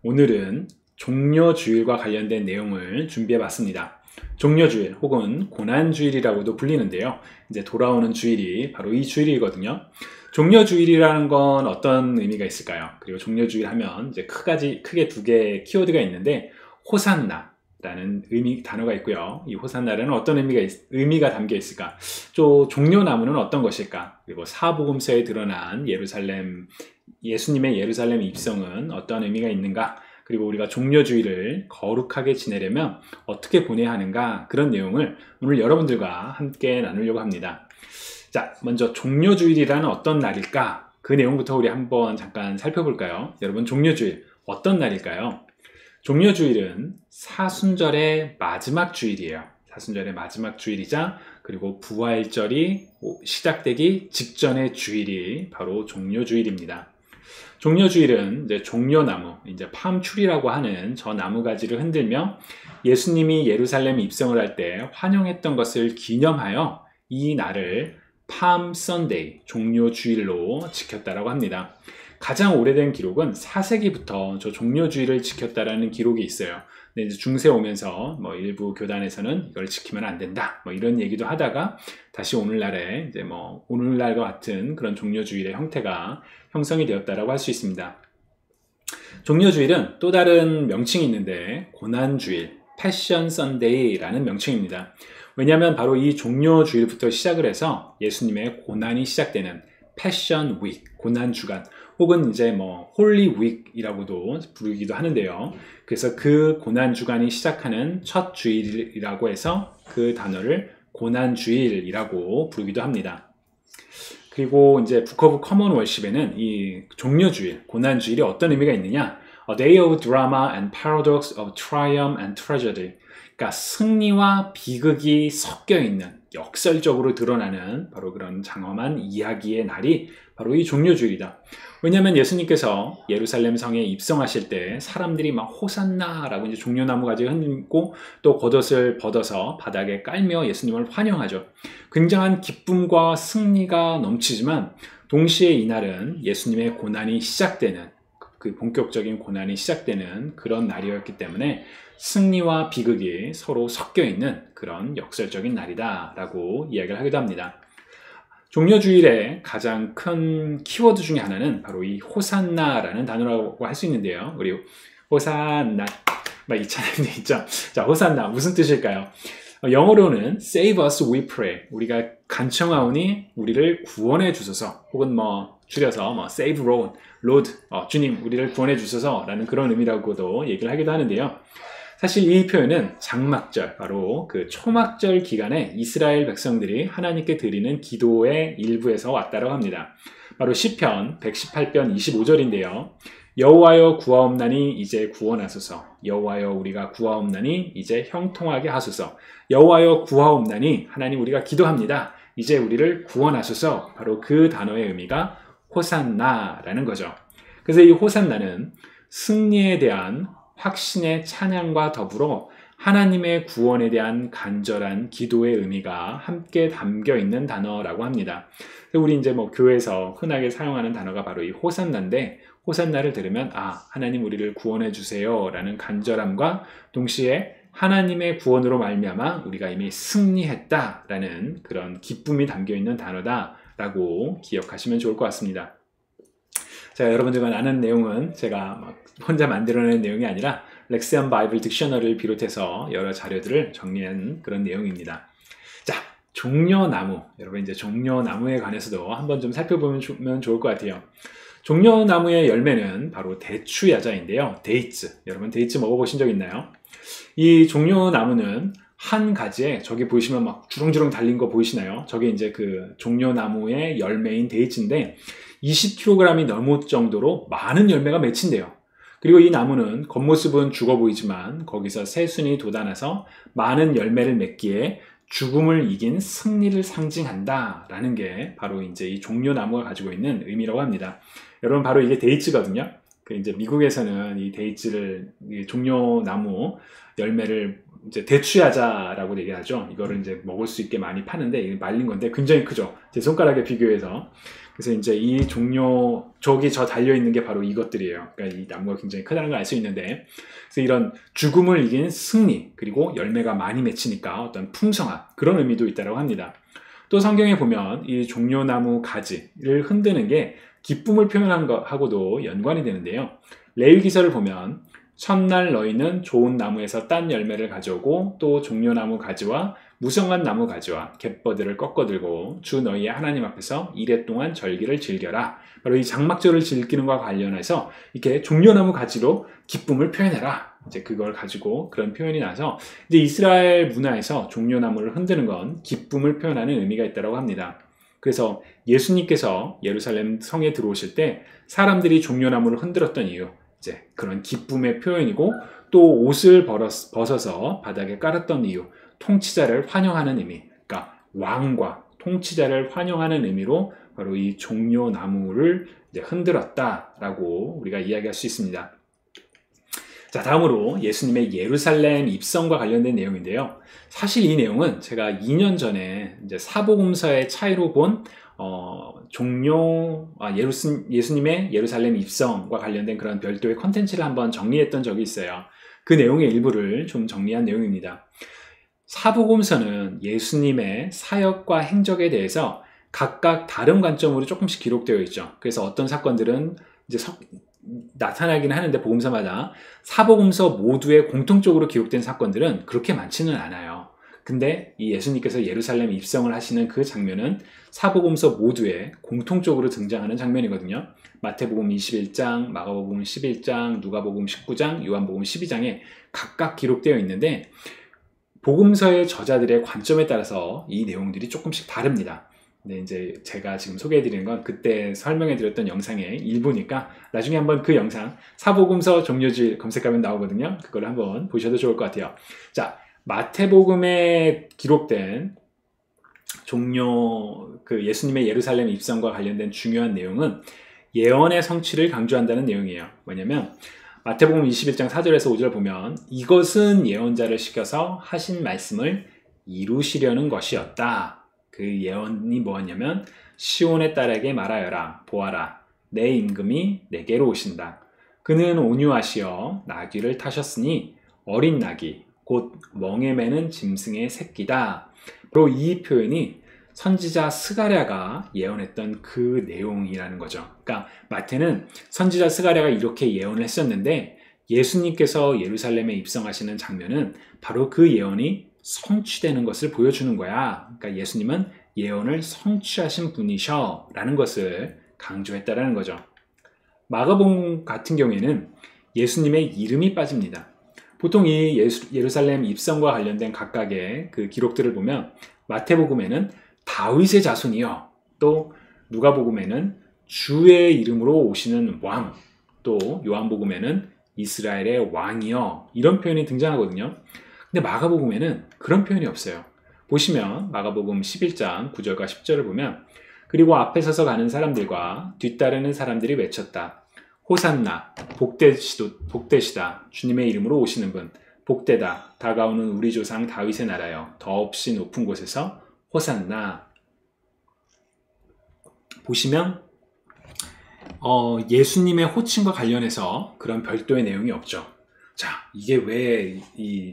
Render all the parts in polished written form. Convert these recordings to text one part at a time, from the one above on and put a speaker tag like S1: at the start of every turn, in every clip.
S1: 오늘은 종려주일과 관련된 내용을 준비해 봤습니다. 종려주일 혹은 고난주일이라고도 불리는데요. 이제 돌아오는 주일이 바로 이 주일이거든요. 종려주일이라는 건 어떤 의미가 있을까요? 그리고 종려주일 하면 이제 크게 두 개의 키워드가 있는데 호산나라는 단어가 있고요. 이 호산나라는 어떤 의미가 담겨 있을까? 또 종려나무는 어떤 것일까? 그리고 사복음서에 드러난 예수님의 예루살렘 입성은 어떤 의미가 있는가? 그리고 우리가 종려주일을 거룩하게 지내려면 어떻게 보내야 하는가? 그런 내용을 오늘 여러분들과 함께 나누려고 합니다. 자, 먼저 종려주일이라는 어떤 날일까? 그 내용부터 우리 한번 잠깐 살펴볼까요? 여러분, 종려주일 어떤 날일까요? 종려주일은 사순절의 마지막 주일이에요. 사순절의 마지막 주일이자 그리고 부활절이 시작되기 직전의 주일이 바로 종려주일입니다. 종려주일은 이제 종려나무, 이제 팜추리라고 하는 저 나무가지를 흔들며 예수님이 예루살렘 입성을 할 때 환영했던 것을 기념하여 이 날을 팜 선데이, 종려주일로 지켰다라고 합니다. 가장 오래된 기록은 4세기부터 저 종려주일을 지켰다라는 기록이 있어요. 근데 이제 중세 오면서 일부 교단에서는 이걸 지키면 안 된다, 이런 얘기도 하다가 다시 오늘날에 이제 오늘날과 같은 그런 종려주일의 형태가 형성이 되었다라고 할 수 있습니다. 종려주일은 또 다른 명칭이 있는데 고난주일, 패션 선데이라는 명칭입니다. 왜냐하면 바로 이 종려주일부터 시작을 해서 예수님의 고난이 시작되는 패션 위크, 고난주간, 혹은 이제 홀리 위크이라고도 부르기도 하는데요. 그래서 그 고난주간이 시작하는 첫 주일이라고 해서 그 단어를 고난주일이라고 부르기도 합니다. 그리고 이제 북 오브 커먼 월십에는 이 종려주일, 고난주일이 어떤 의미가 있느냐? A day of drama and paradox of triumph and tragedy. 그러니까 승리와 비극이 섞여 있는, 역설적으로 드러나는 바로 그런 장엄한 이야기의 날이 바로 이 종려주일이다. 왜냐하면 예수님께서 예루살렘 성에 입성하실 때 사람들이 막 호산나라고 이제 종려나무 가지 흔들고 또 겉옷을 벗어서 바닥에 깔며 예수님을 환영하죠. 굉장한 기쁨과 승리가 넘치지만 동시에 이날은 예수님의 고난이 시작되는, 그 본격적인 고난이 시작되는 그런 날이었기 때문에 승리와 비극이 서로 섞여 있는 그런 역설적인 날이다 라고 이야기를 하기도 합니다. 종려주일의 가장 큰 키워드 중에 하나는 바로 이 호산나라는 단어라고 할 수 있는데요. 그리고 호산나, 이 찬양도 있죠. 자, 호산나 무슨 뜻일까요? 영어로는 Save us, we pray. 우리가 간청하오니 우리를 구원해 주소서, 혹은 줄여서 Save Lord, 주님 우리를 구원해 주소서 라는 그런 의미라고도 얘기를 하기도 하는데요. 사실 이 표현은 장막절, 바로 그 초막절 기간에 이스라엘 백성들이 하나님께 드리는 기도의 일부에서 왔다고 합니다. 바로 시편 118편 25절인데요. 여호와여 구하옵나니 이제 구원하소서. 여호와여 우리가 구하옵나니 이제 형통하게 하소서. 여호와여 구하옵나니, 하나님 우리가 기도합니다, 이제 우리를 구원하소서. 바로 그 단어의 의미가 호산나라는 거죠. 그래서 이 호산나는 승리에 대한 확신의 찬양과 더불어 하나님의 구원에 대한 간절한 기도의 의미가 함께 담겨 있는 단어라고 합니다. 우리 이제 교회에서 흔하게 사용하는 단어가 바로 이 호산나인데, 호산나를 들으면 하나님 우리를 구원해 주세요 라는 간절함과 동시에 하나님의 구원으로 말미암아 우리가 이미 승리했다 라는 그런 기쁨이 담겨 있는 단어다 라고 기억하시면 좋을 것 같습니다. 자, 여러분들과 나눈 내용은 제가 혼자 만들어낸 내용이 아니라 렉시언 바이블 딕셔너리를 비롯해서 여러 자료들을 정리한 그런 내용입니다. 자, 종려나무, 여러분 이제 종려나무에 관해서도 한번 좀 살펴보면 좋을 것 같아요. 종려나무의 열매는 바로 대추야자인데요. 데이츠, 여러분 데이츠 먹어보신 적 있나요? 이 종려나무는 한 가지에, 저기 보시면 주렁주렁 달린 거 보이시나요? 저게 이제 그 종려나무의 열매인 데이츠인데 20kg이 넘을 정도로 많은 열매가 맺힌대요. 그리고 이 나무는 겉모습은 죽어 보이지만 거기서 새순이 돋아나서 많은 열매를 맺기에 죽음을 이긴 승리를 상징한다 라는 게 바로 이제 이 종려나무가 가지고 있는 의미라고 합니다. 여러분, 바로 이게 데이츠거든요. 이제 미국에서는 이 데이츠를, 종려나무 열매를 이제 대추야자라고 얘기하죠. 이거를 이제 먹을 수 있게 많이 파는데, 이게 말린 건데 굉장히 크죠. 제 손가락에 비교해서. 그래서 이제 이 종려, 저기 저 달려있는 게 바로 이것들이에요. 그러니까 이 나무가 굉장히 크다는 걸 알 수 있는데, 그래서 이런 죽음을 이긴 승리, 그리고 열매가 많이 맺히니까 어떤 풍성한 그런 의미도 있다고 합니다. 또 성경에 보면 이 종려나무 가지를 흔드는 게 기쁨을 표현한 것하고도 연관이 되는데요. 레위기서를 보면 첫날 너희는 좋은 나무에서 딴 열매를 가져오고 또 종려나무 가지와 무성한 나무 가지와 갯버들을 꺾어들고 주 너희의 하나님 앞에서 이레 동안 절기를 즐겨라. 바로 이 장막절을 즐기는 것과 관련해서 이렇게 종려나무 가지로 기쁨을 표현해라. 이제 그걸 가지고 그런 표현이 나서 이제 이스라엘 문화에서 종려나무를 흔드는 건 기쁨을 표현하는 의미가 있다고 합니다. 그래서 예수님께서 예루살렘 성에 들어오실 때 사람들이 종려나무를 흔들었던 이유, 이제 그런 기쁨의 표현이고, 또 옷을 벗어서 바닥에 깔았던 이유, 통치자를 환영하는 의미, 그러니까 왕과 통치자를 환영하는 의미로 바로 이 종려나무를 이제 흔들었다라고 우리가 이야기할 수 있습니다. 자, 다음으로 예수님의 예루살렘 입성과 관련된 내용인데요. 사실 이 내용은 제가 2년 전에 이제 사복음서의 차이로 본 예수님의 예루살렘 입성과 관련된 그런 별도의 컨텐츠를 한번 정리했던 적이 있어요. 그 내용의 일부를 좀 정리한 내용입니다. 사복음서는 예수님의 사역과 행적에 대해서 각각 다른 관점으로 조금씩 기록되어 있죠. 그래서 어떤 사건들은 이제 나타나긴 하는데 복음서마다 사복음서 모두에 공통적으로 기록된 사건들은 그렇게 많지는 않아요. 근데 이 예수님께서 예루살렘 입성을 하시는 그 장면은 사복음서 모두에 공통적으로 등장하는 장면이거든요. 마태복음 21장, 마가복음 11장, 누가복음 19장, 요한복음 12장에 각각 기록되어 있는데 복음서의 저자들의 관점에 따라서 이 내용들이 조금씩 다릅니다. 근데 이제 제가 지금 소개해드리는 건 그때 설명해드렸던 영상의 일부니까 나중에 한번 그 영상 사복음서 종려주일 검색하면 나오거든요. 그걸 한번 보셔도 좋을 것 같아요. 자, 마태복음에 기록된 예수님의 예루살렘 입성과 관련된 중요한 내용은 예언의 성취를 강조한다는 내용이에요. 뭐냐면 마태복음 21장 4절에서 5절 보면 이것은 예언자를 시켜서 하신 말씀을 이루시려는 것이었다. 그 예언이 뭐였냐면 시온의 딸에게 말하여라. 보아라. 내 임금이 내게로 오신다. 그는 온유하시어 나귀를 타셨으니 어린 나귀 곧 멍에 매는 짐승의 새끼다. 바로 이 표현이 선지자 스가랴가 예언했던 그 내용이라는 거죠. 그러니까 마태는 선지자 스가랴가 이렇게 예언을 했었는데 예수님께서 예루살렘에 입성하시는 장면은 바로 그 예언이 성취되는 것을 보여주는 거야. 그러니까 예수님은 예언을 성취하신 분이셔 라는 것을 강조했다라는 거죠. 마가복음 같은 경우에는 예수님의 이름이 빠집니다. 보통 이 예루살렘 입성과 관련된 각각의 그 기록들을 보면 마태복음에는 다윗의 자손이여, 또 누가복음에는 주의 이름으로 오시는 왕, 또 요한복음에는 이스라엘의 왕이여, 이런 표현이 등장하거든요. 근데 마가복음에는 그런 표현이 없어요. 보시면 마가복음 11장 9절과 10절을 보면 그리고 앞에 서서 가는 사람들과 뒤따르는 사람들이 외쳤다. 호산나, 복되시다, 주님의 이름으로 오시는 분, 복되다, 다가오는 우리 조상 다윗의 나라여, 더없이 높은 곳에서 호산나. 보시면 예수님의 호칭과 관련해서 그런 별도의 내용이 없죠. 자, 이게 왜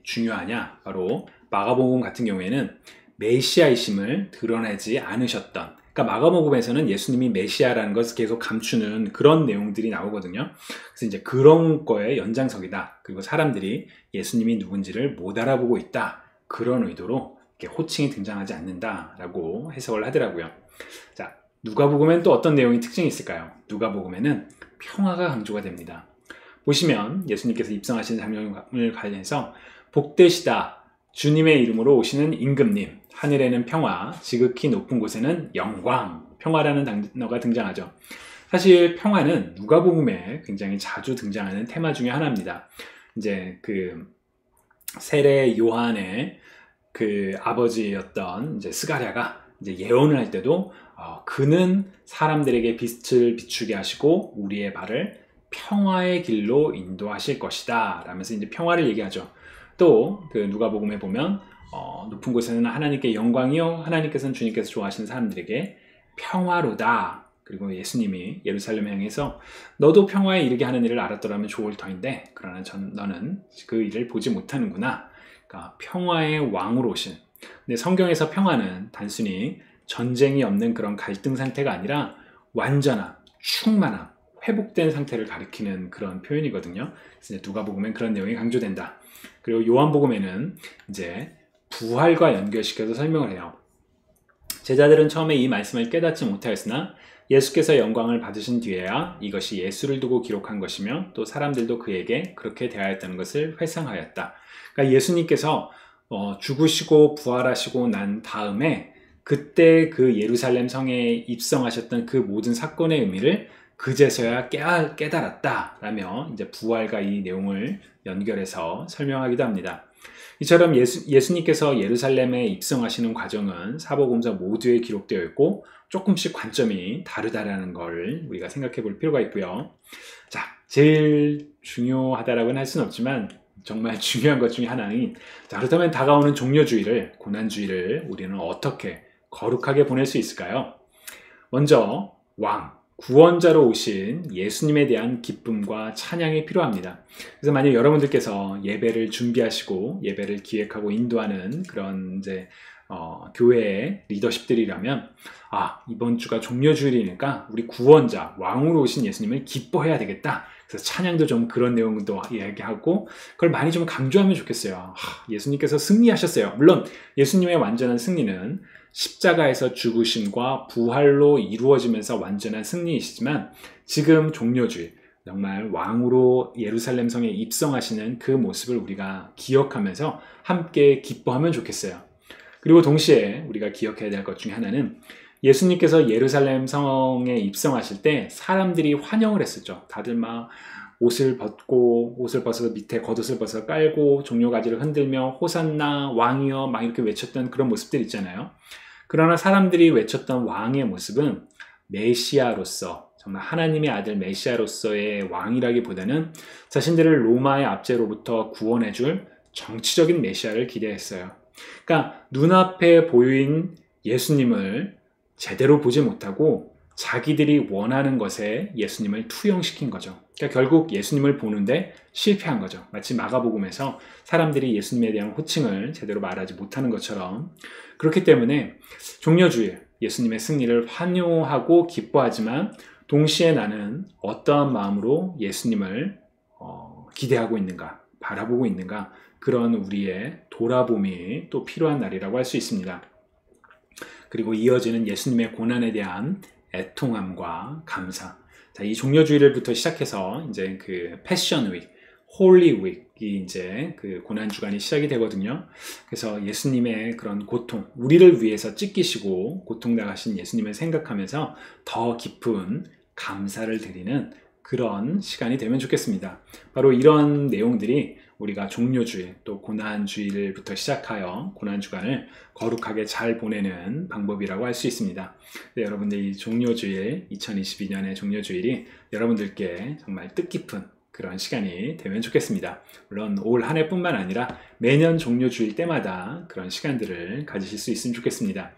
S1: 중요하냐? 바로 마가복음 같은 경우에는 메시아이심을 드러내지 않으셨던, 그러니까 마가복음에서는 예수님이 메시아라는 것을 계속 감추는 그런 내용들이 나오거든요. 그래서 이제 그런 거의 연장선이다. 그리고 사람들이 예수님이 누군지를 못 알아보고 있다. 그런 의도로 이렇게 호칭이 등장하지 않는다라고 해석을 하더라고요. 자, 누가복음엔 또 어떤 내용이 특징이 있을까요? 누가복음에는 평화가 강조가 됩니다. 보시면 예수님께서 입성하신 장면을 관련해서 복되시다, 주님의 이름으로 오시는 임금님, 하늘에는 평화, 지극히 높은 곳에는 영광, 평화라는 단어가 등장하죠. 사실 평화는 누가복음에 굉장히 자주 등장하는 테마 중에 하나입니다. 이제 그 세례 요한의 그 아버지였던 이제 스가랴가 이제 예언을 할 때도 그는 사람들에게 빛을 비추게 하시고 우리의 발을 평화의 길로 인도하실 것이다 라면서 이제 평화를 얘기하죠. 또 그 누가복음에 보면 높은 곳에는 하나님께 영광이요, 하나님께서는 주님께서 좋아하시는 사람들에게 평화로다, 그리고 예수님이 예루살렘 향해서 너도 평화에 이르게 하는 일을 알았더라면 좋을 터인데 그러나 너는 그 일을 보지 못하는구나. 그러니까 평화의 왕으로 오신. 근데 성경에서 평화는 단순히 전쟁이 없는 그런 갈등 상태가 아니라 완전한, 충만한, 회복된 상태를 가리키는 그런 표현이거든요. 그래서 누가복음엔 그런 내용이 강조된다. 그리고 요한복음에는 이제 부활과 연결시켜서 설명을 해요. 제자들은 처음에 이 말씀을 깨닫지 못하였으나 예수께서 영광을 받으신 뒤에야 이것이 예수를 두고 기록한 것이며 또 사람들도 그에게 그렇게 대하였다는 것을 회상하였다. 그러니까 예수님께서 죽으시고 부활하시고 난 다음에 그때 그 예루살렘 성에 입성하셨던 그 모든 사건의 의미를 그제서야 깨달았다 라며 이제 부활과 이 내용을 연결해서 설명하기도 합니다. 이처럼 예수님께서 예루살렘에 입성하시는 과정은 사복음서 모두에 기록되어 있고 조금씩 관점이 다르다라는 걸 우리가 생각해 볼 필요가 있고요. 자, 제일 중요하다라고는 할 수는 없지만 정말 중요한 것 중에 하나는 자, 그렇다면 다가오는 종려주의를, 고난주의를 우리는 어떻게 거룩하게 보낼 수 있을까요? 먼저 왕, 구원자로 오신 예수님에 대한 기쁨과 찬양이 필요합니다. 그래서 만약 여러분들께서 예배를 준비하시고 예배를 기획하고 인도하는 그런 이제 교회의 리더십들이라면 이번 주가 종려주일이니까 우리 구원자, 왕으로 오신 예수님을 기뻐해야 되겠다. 그래서 찬양도 좀 그런 내용도 이야기하고 그걸 많이 좀 강조하면 좋겠어요. 예수님께서 승리하셨어요. 물론 예수님의 완전한 승리는 십자가에서 죽으심과 부활로 이루어지면서 완전한 승리이시지만 지금 종려주일, 정말 왕으로 예루살렘 성에 입성하시는 그 모습을 우리가 기억하면서 함께 기뻐하면 좋겠어요. 그리고 동시에 우리가 기억해야 될 것 중에 하나는 예수님께서 예루살렘 성에 입성하실 때 사람들이 환영을 했었죠. 다들 막 옷을 벗어서 밑에 겉옷을 벗어 깔고 종려가지를 흔들며 호산나 왕이여 막 이렇게 외쳤던 그런 모습들 있잖아요. 그러나 사람들이 외쳤던 왕의 모습은 메시아로서, 정말 하나님의 아들 메시아로서의 왕이라기보다는 자신들을 로마의 압제로부터 구원해줄 정치적인 메시아를 기대했어요. 그러니까 눈앞에 보인 예수님을 제대로 보지 못하고 자기들이 원하는 것에 예수님을 투영시킨 거죠. 그러니까 결국 예수님을 보는데 실패한 거죠. 마치 마가복음에서 사람들이 예수님에 대한 호칭을 제대로 말하지 못하는 것처럼. 그렇기 때문에 종려주일, 예수님의 승리를 환호하고 기뻐하지만 동시에 나는 어떠한 마음으로 예수님을 기대하고 있는가, 바라보고 있는가, 그런 우리의 돌아봄이 또 필요한 날이라고 할 수 있습니다. 그리고 이어지는 예수님의 고난에 대한 애통함과 감사. 자, 이 종려주일부터 시작해서 이제 그 패션 윅, 홀리 윅이 이제 그 고난 주간이 시작이 되거든요. 그래서 예수님의 그런 고통, 우리를 위해서 찢기시고 고통 당하신 예수님을 생각하면서 더 깊은 감사를 드리는 그런 시간이 되면 좋겠습니다. 바로 이런 내용들이 우리가 종려주일 또 고난주일부터 시작하여 고난주간을 거룩하게 잘 보내는 방법이라고 할 수 있습니다. 네, 여러분들 이 종려주일, 2022년의 종려주일이 여러분들께 정말 뜻깊은 그런 시간이 되면 좋겠습니다. 물론 올 한 해뿐만 아니라 매년 종려주일 때마다 그런 시간들을 가지실 수 있으면 좋겠습니다.